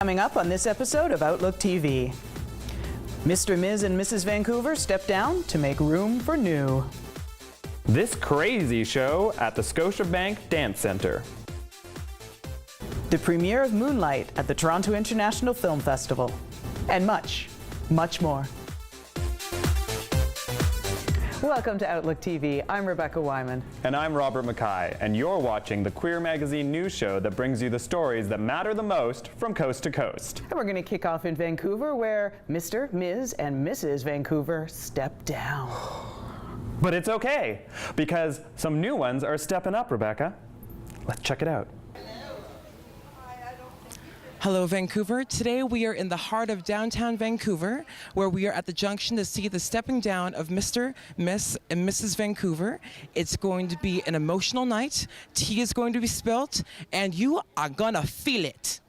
Coming up on this episode of Outlook TV, Mr. Ms. and Mrs. Vancouver step down to make room for new. This crazy show at the Scotiabank Dance Centre. The premiere of Moonlight at the Toronto International Film Festival. And much, much more. Welcome to Outlook TV. I'm Rebecca Wyman. And I'm Robert Mackay, and you're watching the Queer Magazine news show that brings you the stories that matter the most from coast to coast. And we're going to kick off in Vancouver, where Mr., Ms., and Mrs. Vancouver step down. But it's okay, because some new ones are stepping up, Rebecca. Let's check it out. Hello, Vancouver. Today we are in the heart of downtown Vancouver, where we are at the junction to see the stepping down of Mr., Miss, and Mrs. Vancouver. It's going to be an emotional night. Tea is going to be spilt, and you are gonna feel it.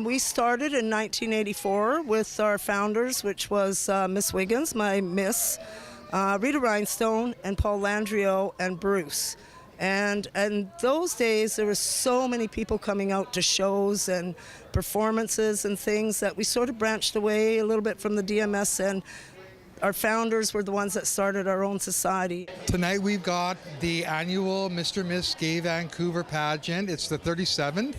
We started in 1984 with our founders, which was Miss Wiggins, my Miss, Rita Rhinestone, and Paul Landrio, and Bruce. And in those days, there were so many people coming out to shows and performances and things that we sort of branched away a little bit from the DMS, and our founders were the ones that started our own society. Tonight we've got the annual Mr. Miss Gay Vancouver pageant. It's the 37th.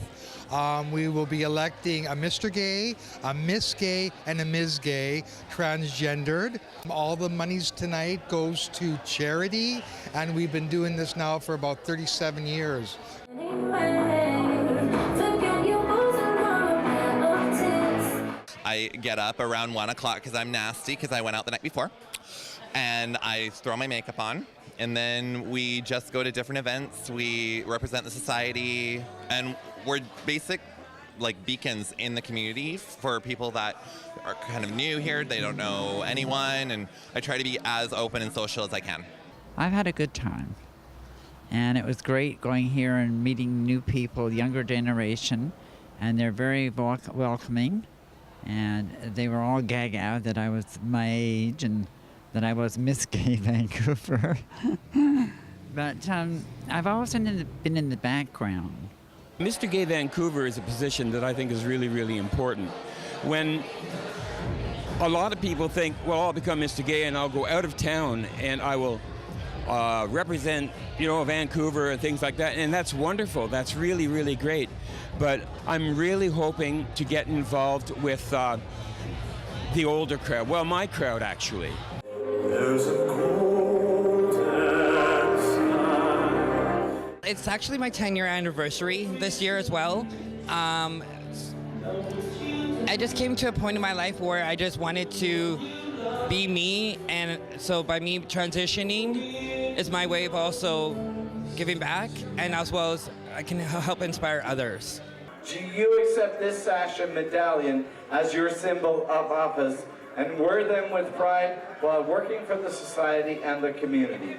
We will be electing a Mr. Gay, a Miss Gay, and a Ms. Gay, transgendered. All the monies tonight goes to charity, and we've been doing this now for about 37 years. I get up around 1 o'clock because I'm nasty because I went out the night before, and I throw my makeup on, and then we just go to different events. We represent the society, and we're basic like beacons in the community for people that are kind of new here. They don't know anyone, and I try to be as open and social as I can. I've had a good time, and it was great going here and meeting new people, younger generation, and they're very welcoming, and they were all gaga that I was my age and that I was Miss Gay Vancouver. But I've always been in the background. Mr. Gay Vancouver is a position that I think is really, really important. When a lot of people think, well, I'll become Mr. Gay and I'll go out of town and I will represent, Vancouver and things like that, and that's wonderful. That's really, really great. But I'm really hoping to get involved with the older crowd. Well, my crowd, actually. There's a It's actually my 10-year anniversary this year as well. I just came to a point in my life where I just wanted to be me, and so by me transitioning is my way of also giving back, and as well as I can help inspire others. Do you accept this sash and medallion as your symbol of office and wear them with pride while working for the society and the community?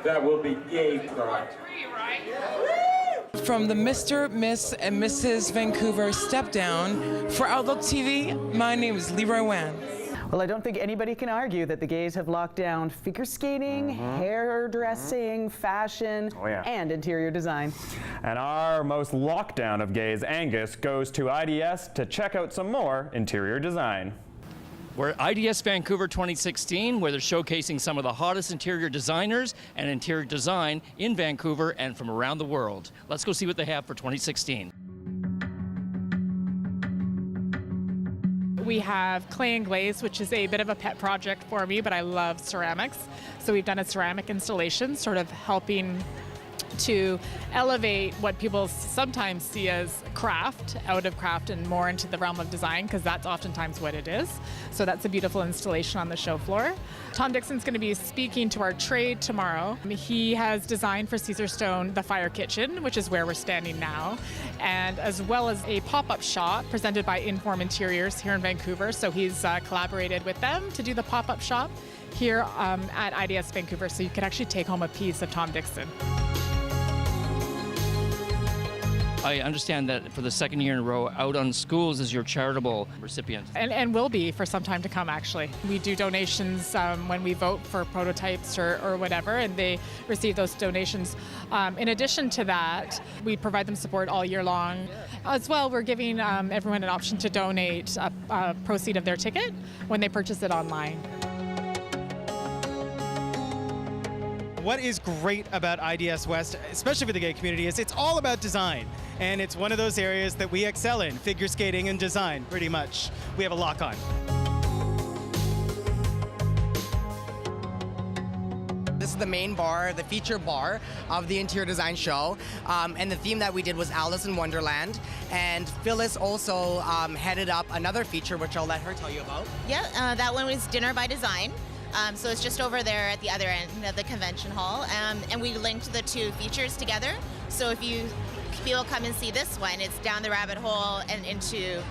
That will be gay pride. From the Mr., Miss, and Mrs. Vancouver step down, for Outlook TV, my name is Leroy Wan. Well, I don't think anybody can argue that the gays have locked down figure skating, hairdressing, fashion, and interior design. And our most lockdown of gays, Angus, goes to IDS to check out some more interior design. We're at IDS Vancouver 2016, where they're showcasing some of the hottest interior designers and interior design in Vancouver and from around the world. Let's go see what they have for 2016. We have clay and glaze, which is a bit of a pet project for me, but I love ceramics. So we've done a ceramic installation, sort of helping to elevate what people sometimes see as craft, out of craft and more into the realm of design, because that's oftentimes what it is. So that's a beautiful installation on the show floor. Tom Dixon's going to be speaking to our trade tomorrow. He has designed for Caesar Stone the Fire Kitchen, which is where we're standing now, and as well as a pop-up shop presented by Inform Interiors here in Vancouver. So he's collaborated with them to do the pop-up shop here at IDS Vancouver, so you can actually take home a piece of Tom Dixon. I understand that for the second year in a row, Out on Schools is your charitable recipient. And will be for some time to come, actually. We do donations when we vote for prototypes or whatever, and they receive those donations. In addition to that, we provide them support all year long. As well, we're giving everyone an option to donate a proceed of their ticket when they purchase it online. What is great about IDS West, especially for the gay community, is it's all about design. And it's one of those areas that we excel in, figure skating and design, pretty much. We have a lock on. This is the main bar, the feature bar of the interior design show. And the theme that we did was Alice in Wonderland. And Phyllis also headed up another feature, which I'll let her tell you about. Yeah, that one was Dinner by Design. So it's just over there at the other end of the convention hall. And we linked the two features together. So if people come and see this one, it's down the rabbit hole and into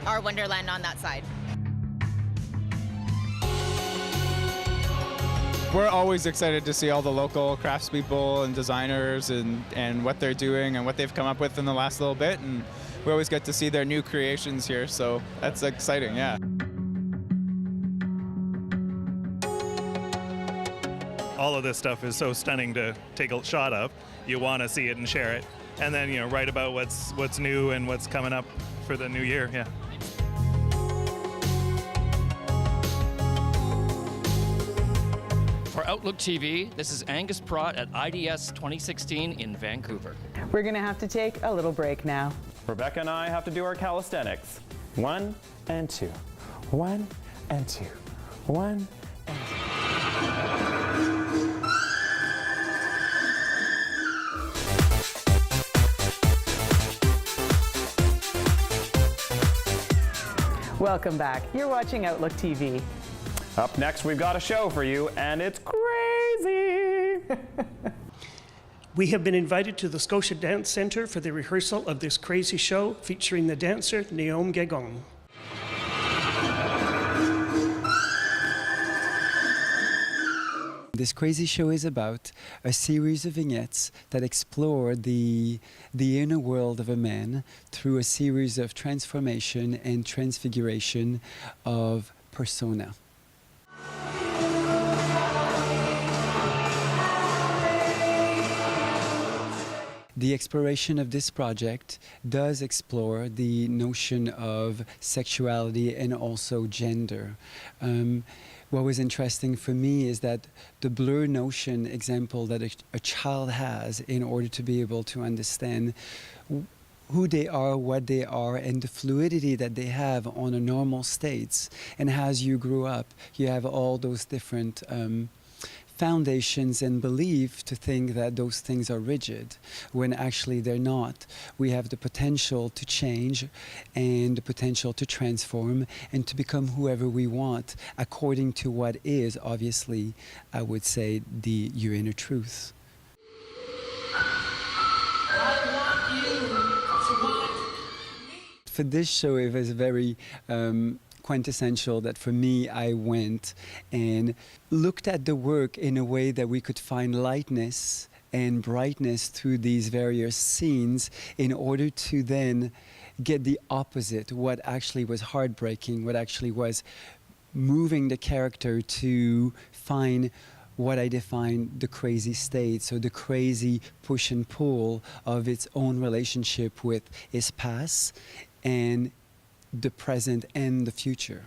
our Wonderland on that side. We're always excited to see all the local craftspeople and designers and what they're doing and what they've come up with in the last little bit. And we always get to see their new creations here. So that's exciting, yeah. All of this stuff is so stunning to take a shot of. You want to see it and share it, and then write about what's new and what's coming up for the new year. Yeah. For Outlook TV, this is Angus Pratt at IDS 2016 in Vancouver. We're going to have to take a little break now. Rebecca and I have to do our calisthenics. 1 and 2. 1 and 2. 1 and 2. Welcome back. You're watching Outlook TV. Up next, we've got a show for you, and it's crazy. We have been invited to the Scotia Dance Centre for the rehearsal of this crazy show featuring the dancer Naomi Gagon. This crazy show is about a series of vignettes that explore the inner world of a man through a series of transformation and transfiguration of persona. The exploration of this project does explore the notion of sexuality and also gender. What was interesting for me is that the blur notion example that a child has in order to be able to understand who they are, what they are, and the fluidity that they have on a normal states. And as you grew up, you have all those different foundations and belief to think that those things are rigid, when actually they're not. We have the potential to change and the potential to transform and to become whoever we want according to what is, obviously, I would say, your inner truth. For this show, it was very quintessential that for me, I went and looked at the work in a way that we could find lightness and brightness through these various scenes in order to then get the opposite, what actually was heartbreaking, what actually was moving the character to find what I define the crazy state, so the crazy push and pull of its own relationship with its past and the present and the future.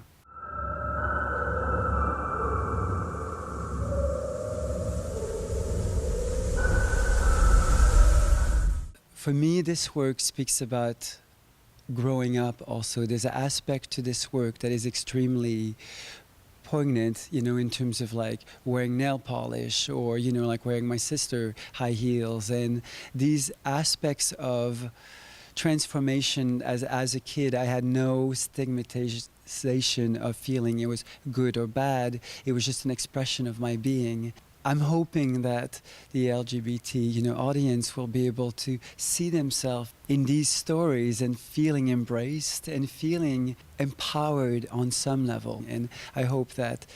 For me, this work speaks about growing up also. There's an aspect to this work that is extremely poignant, in terms of like wearing nail polish or, like wearing my sister high heels, and these aspects of transformation. As a kid, I had no stigmatization of feeling it was good or bad. It was just an expression of my being. I'm hoping that the LGBT, audience will be able to see themselves in these stories and feeling embraced and feeling empowered on some level. And I hope that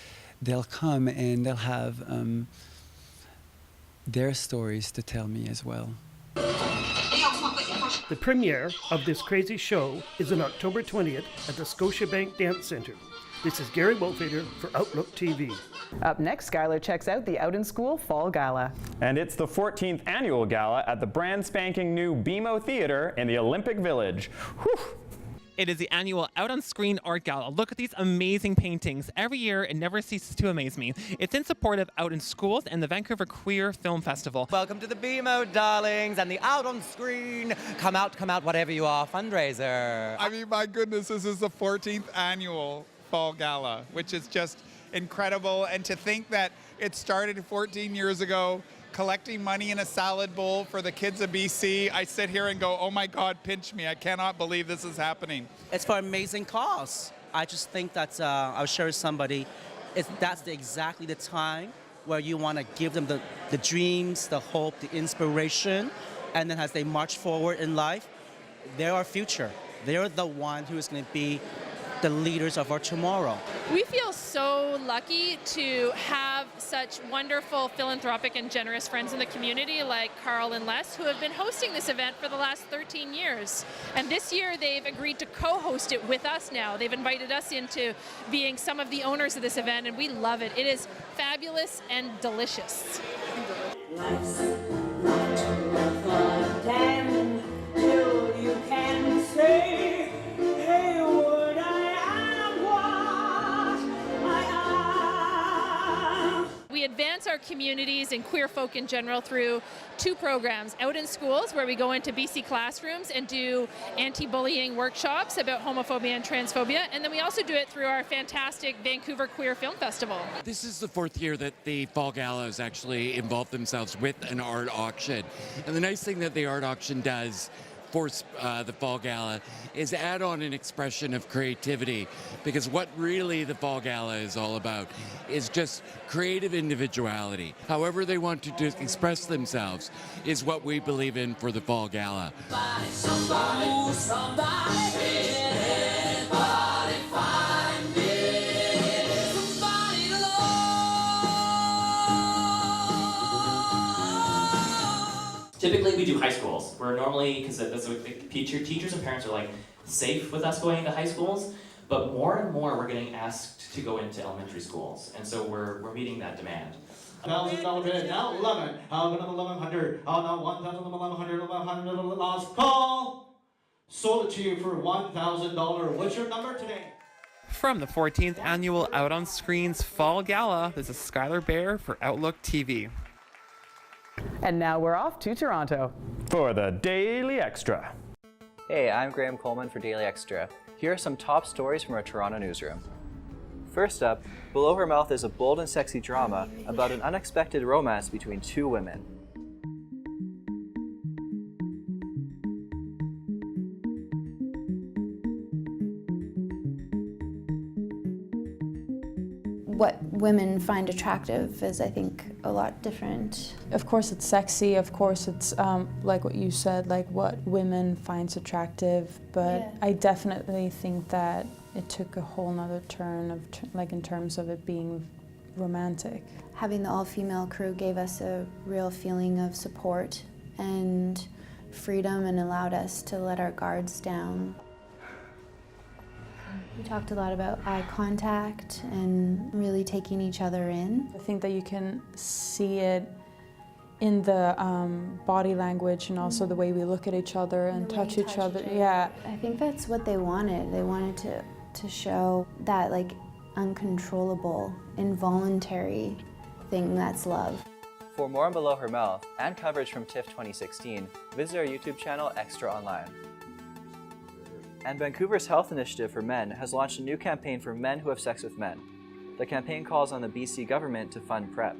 they'll come and they'll have their stories to tell me as well. The premiere of this crazy show is on October 20th at the Scotiabank Dance Centre. This is Gary Wolfader for Outlook TV. Up next, Skylar checks out the Out in School Fall Gala. And it's the 14th annual gala at the brand spanking new BMO Theatre in the Olympic Village. Whew. It is the annual Out on Screen Art Gala. Look at these amazing paintings. Every year, it never ceases to amaze me. It's in support of Out in Schools and the Vancouver Queer Film Festival. Welcome to the BMO, darlings, and the Out on Screen Come Out, Whatever You Are fundraiser. I mean, my goodness, this is the 14th annual Fall Gala, which is just incredible. And to think that it started 14 years ago, collecting money in a salad bowl for the kids of BC, I sit here and go, oh my God, pinch me. I cannot believe this is happening. It's for an amazing cause. I just think that I was sharing with somebody, that's exactly the time where you want to give them the dreams, the hope, the inspiration, and then as they march forward in life, they're our future. They're the one who is going to be the leaders of our tomorrow. We feel so lucky to have such wonderful philanthropic and generous friends in the community like Carl and Les, who have been hosting this event for the last 13 years. And this year they've agreed to co-host it with us now. They've invited us into being some of the owners of this event, and we love it. It is fabulous and delicious. Life's not worth a damn till you can say, hey, would I am what I am. We advance our communities and queer folk in general through two programs. Out in Schools, where we go into BC classrooms and do anti-bullying workshops about homophobia and transphobia, and then we also do it through our fantastic Vancouver Queer Film Festival. This is the fourth year that the Fall Gala has actually involved themselves with an art auction. And the nice thing that the art auction does for the Fall Gala is add on an expression of creativity, because what really the Fall Gala is all about is just creative individuality. However they want to express themselves is what we believe in for the Fall Gala. Somebody, find me. Somebody Typically, we do high schools. We're normally, because teachers and parents are like safe with us going into high schools, but more and more we're getting asked to go into elementary schools, and so we're meeting that demand. $1,000 bid, now 11. How about 1,100? How now 1,100, 1,100, last call. Sold it to you for $1,000. What's your number today? From the 14th annual Out on Screens Fall Gala, this is Skylar Bear for Outlook TV. And now we're off to Toronto for the Daily Extra. Hey, I'm Graham Coleman for Daily Extra. Here are some top stories from our Toronto newsroom. First up, Below Her Mouth is a bold and sexy drama about an unexpected romance between two women. What women find attractive is, I think, a lot different. Of course it's sexy, of course it's like what you said, like what women finds attractive, but yeah. I definitely think that it took a whole nother turn of like in terms of it being romantic. Having the all-female crew gave us a real feeling of support and freedom and allowed us to let our guards down. We talked a lot about eye contact and really taking each other in. I think that you can see it in the body language and also the way we look at each other and touch each other. Yeah. I think that's what they wanted. They wanted to show that like uncontrollable, involuntary thing that's love. For more on Below Her Mouth and coverage from TIFF 2016, visit our YouTube channel Extra Online. And Vancouver's Health Initiative for Men has launched a new campaign for men who have sex with men. The campaign calls on the BC government to fund PrEP.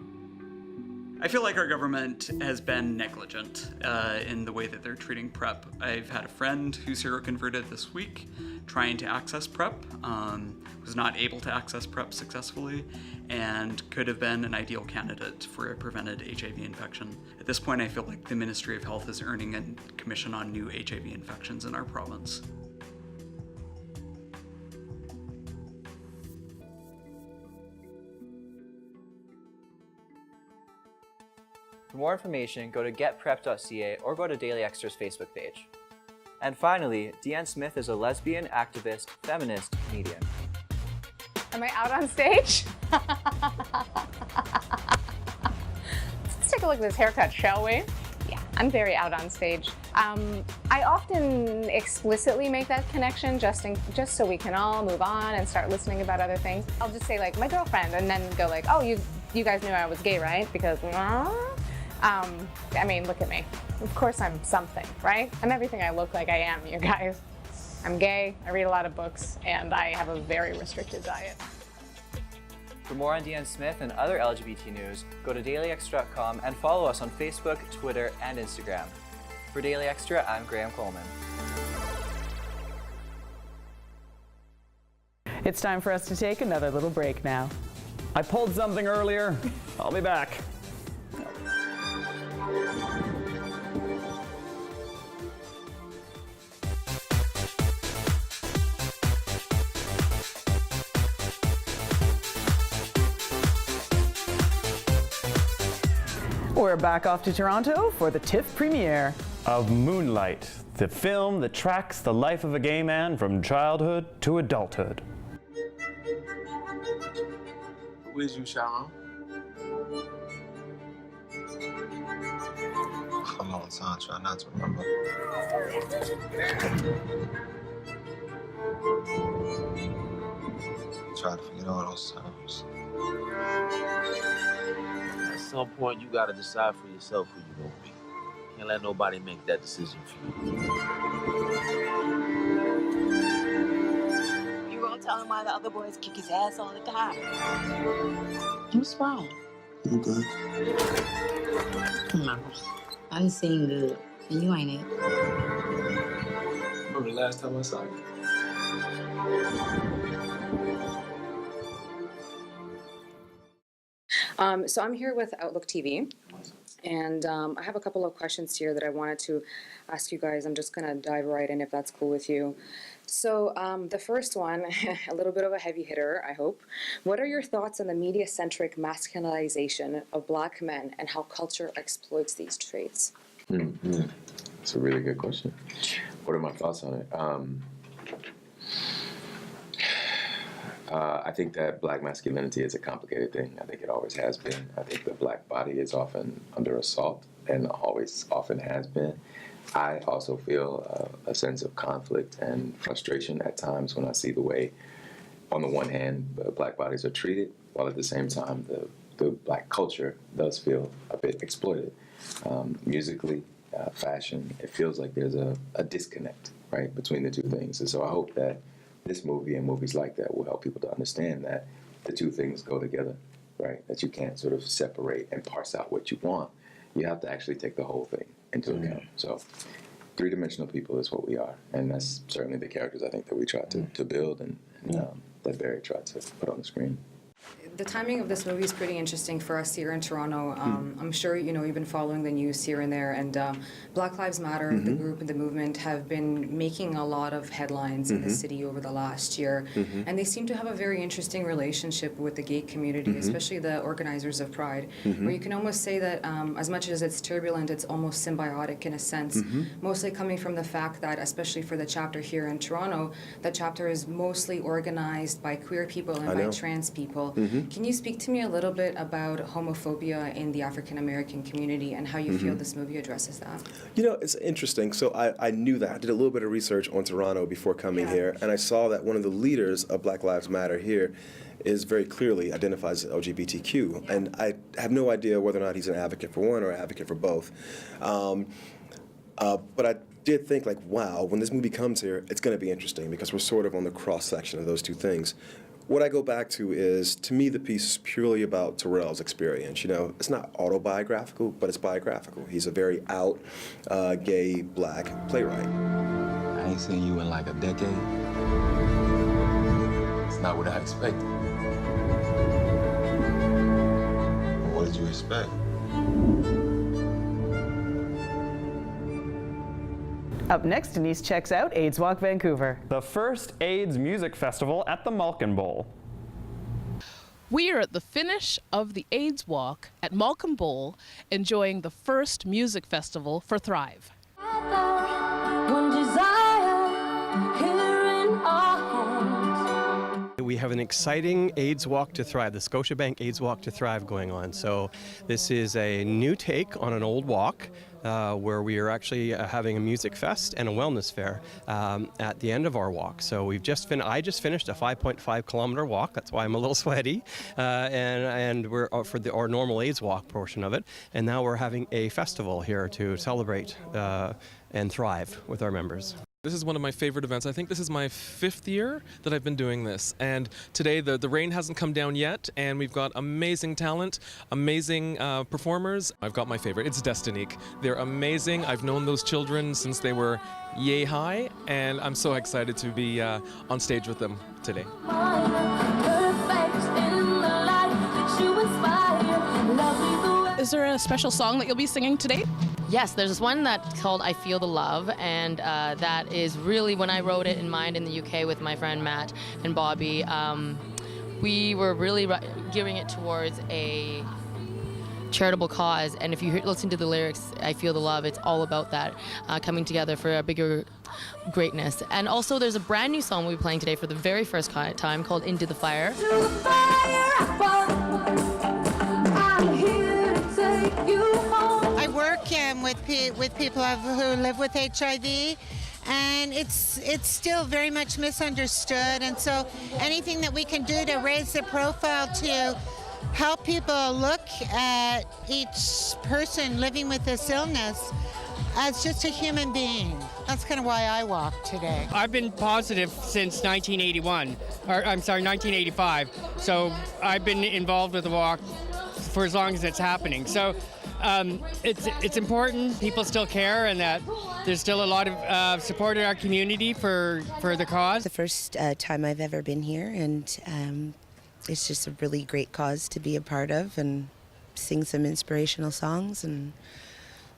I feel like our government has been negligent in the way that they're treating PrEP. I've had a friend who's seroconverted this week trying to access PrEP, was not able to access PrEP successfully, and could have been an ideal candidate for a prevented HIV infection. At this point, I feel like the Ministry of Health is earning a commission on new HIV infections in our province. For more information, go to getprep.ca or go to Daily Extra's Facebook page. And finally, Deanne Smith is a lesbian, activist, feminist, comedian. Am I out on stage? Let's take a look at this haircut, shall we? Yeah, I'm very out on stage. I often explicitly make that connection just so we can all move on and start listening about other things. I'll just say like my girlfriend and then go like, oh, you guys knew I was gay, right? Because, I mean, look at me. Of course I'm something, right? I'm everything I look like I am, you guys. I'm gay, I read a lot of books, and I have a very restricted diet. For more on Deanne Smith and other LGBT news, go to dailyextra.com and follow us on Facebook, Twitter, and Instagram. For Daily Extra, I'm Graham Coleman. It's time for us to take another little break now. I pulled something earlier. I'll be back. We're back off to Toronto for the TIFF premiere of Moonlight, the film that tracks the life of a gay man from childhood to adulthood. Who is you, Sharon? For a long time, try not to remember. Try to forget all those times. At some point, you gotta decide for yourself who you're gonna be. Can't let nobody make that decision for you. You gonna tell him why the other boys kick his ass all the time? What's wrong? I'm good. No, I done seen good, and you ain't it. Remember the last time I saw you? So I'm here with OutlookTV, and I have a couple of questions here that I wanted to ask you guys. I'm just going to dive right in if that's cool with you. So the first one, a little bit of a heavy hitter, I hope. What are your thoughts on the media-centric masculinization of Black men and how culture exploits these traits? That's a really good question. What are my thoughts on it? I think that Black masculinity is a complicated thing. I think it always has been. I think the Black body is often under assault and always often has been. I also feel a sense of conflict and frustration at times when I see the way, on the one hand, Black bodies are treated, while at the same time the Black culture does feel a bit exploited. Musically, fashion, it feels like there's a disconnect, right, between the two things. And so I hope that this movie and movies like that will help people to understand that the two things go together, right? That you can't sort of separate and parse out what you want. You have to actually take the whole thing into account. So three-dimensional people is what we are, and that's certainly the characters I think that we try to build and that Barry tried to put on the screen. The timing of this movie is pretty interesting for us here in Toronto. I'm sure you've been following the news here and there, and Black Lives Matter, the group and the movement, have been making a lot of headlines in the city over the last year, and they seem to have a very interesting relationship with the gay community, especially the organizers of Pride, where you can almost say that as much as it's turbulent, it's almost symbiotic in a sense, mostly coming from the fact that, especially for the chapter here in Toronto, the chapter is mostly organized by queer people and by trans people. Can you speak to me a little bit about homophobia in the African American community and how you feel this movie addresses that? It's interesting. So I knew that. I did a little bit of research on Toronto before coming here, and I saw that one of the leaders of Black Lives Matter here is very clearly identifies as LGBTQ, and I have no idea whether or not he's an advocate for one or an advocate for both. But I did think, like, wow, when this movie comes here, it's going to be interesting because we're sort of on the cross-section of those two things. What I go back to is, to me, the piece is purely about Terrell's experience. It's not autobiographical, but it's biographical. He's a very out, gay, Black playwright. I ain't seen you in like a decade. It's not what I expected. What did you expect? Up next, Denise checks out AIDS Walk Vancouver. The first AIDS music festival at the Malkin Bowl. We are at the finish of the AIDS Walk at Malcolm Bowl, enjoying the first music festival for Thrive. One desire. here in our hands. We have an exciting AIDS Walk to Thrive, the Scotiabank AIDS Walk to Thrive going on. So this is a new take on an old walk where we are actually having a music fest and a wellness fair at the end of our walk. So we've I just finished a 5.5 kilometer walk. That's why I'm a little sweaty. And we're for our normal AIDS Walk portion of it. And now we're having a festival here to celebrate and thrive with our members. This is one of my favorite events. I think this is my 5th year that I've been doing this. And today the rain hasn't come down yet, and we've got amazing talent, amazing performers. I've got my favorite. It's Destinique. They're amazing. I've known those children since they were yay high, and I'm so excited to be on stage with them today. Is there a special song that you'll be singing today? Yes, there's one that's called I Feel the Love, and that is really when I wrote it in mind in the UK with my friend Matt and Bobby. We were really gearing it towards a charitable cause, and if you listen to the lyrics, I Feel the Love, it's all about that, coming together for a bigger greatness. And also there's a brand new song we'll be playing today for the very first time called Into the Fire. I work with people who live with HIV, and it's still very much misunderstood. And so anything that we can do to raise the profile to help people look at each person living with this illness as just a human being. That's kind of why I walk today. I've been positive since 1985. So I've been involved with the walk for as long as it's happening. So it's important people still care, and that there's still a lot of support in our community for the cause. The first time I've ever been here, and it's just a really great cause to be a part of and sing some inspirational songs and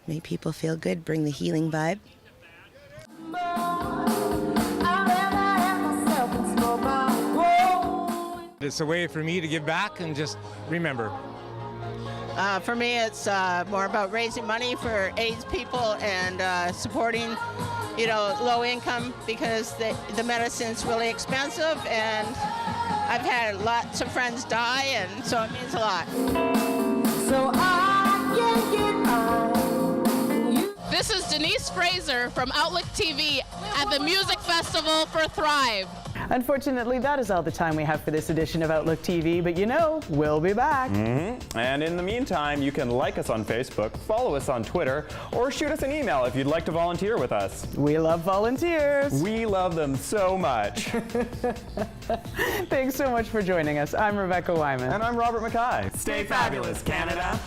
make people feel good, bring the healing vibe. It's a way for me to give back and just remember. For me, it's more about raising money for AIDS people and supporting, low income, because the medicine's really expensive, and I've had lots of friends die, and so it means a lot. So I can get on. This is Denise Fraser from OutlookTV at the Music Festival for Thrive. Unfortunately, that is all the time we have for this edition of Outlook TV, but we'll be back. And in the meantime, you can like us on Facebook, follow us on Twitter, or shoot us an email if you'd like to volunteer with us. We love volunteers. We love them so much. Thanks so much for joining us. I'm Rebecca Wyman. And I'm Robert Mackay. Stay fabulous, Canada.